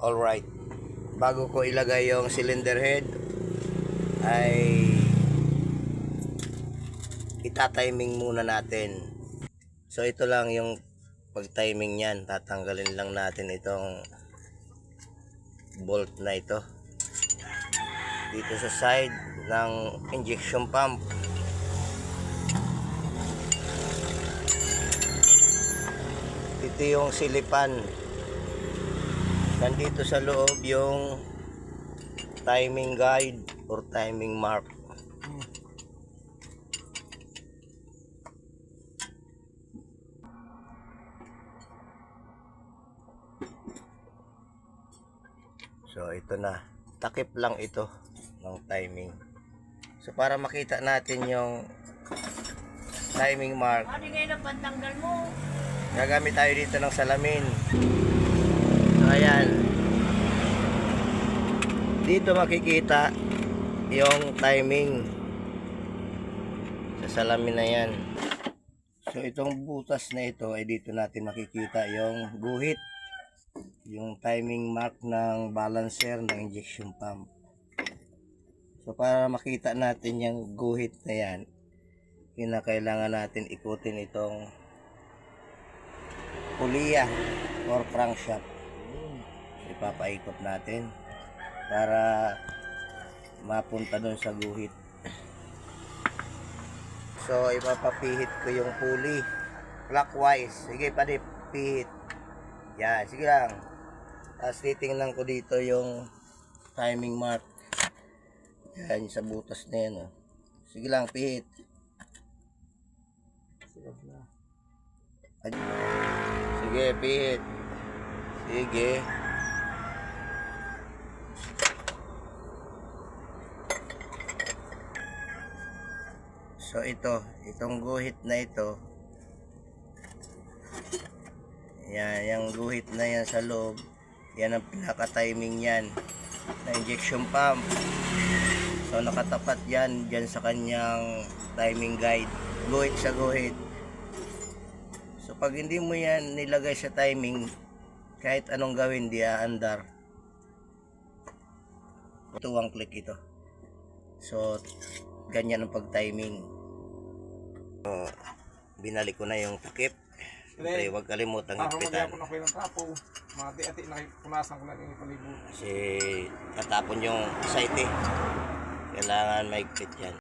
Alright, bago ko ilagay yung cylinder head ay itatiming muna natin. So ito lang yung pag-timing niyan. Tatanggalin lang natin itong bolt na ito dito sa side ng injection pump. Ito yung silipan. Nandito sa loob yung timing guide or timing mark. So ito na, takip lang ito ng timing. So para makita natin yung timing mark, Ano ngayon ang pantanggal mo? gagamit tayo dito ng salamin. So ayan, dito makikita yung timing sa salamin na yan. So itong butas na ito ay dito natin makikita yung guhit, yung timing mark ng balancer ng injection pump. So para makita natin yung guhit na yan, kinakailangan natin ikutin itong puliya or crankshaft. Ipapaikot natin para mapunta doon sa guhit. So ipapapihit ko yung pulley clockwise. Sige pa, pihit. Yan, sige lang. Tapos titingnan ko dito yung timing mark. Yan, sa butas na yan. Oh. Sige lang, pihit. Sige, pihit. Sige. So itong guhit na ito, yan, yung guhit na yan sa loob, yan ang pinaka-timing yan na injection pump. So nakatapat yan dyan sa kanyang timing guide, guhit sa guhit. So pag hindi mo yan nilagay sa timing, kahit anong gawin di aandar. Tuwang click ito. So ganyan ang pag-timing. So, binalik ko na yung takip. Siyempre, huwag kalimutang higpitan. Ako ng trapo. Mati-ati nakipunasan ko lang yung palibot. Kasi tatapon yung site eh. Kailangan mahigpit yan.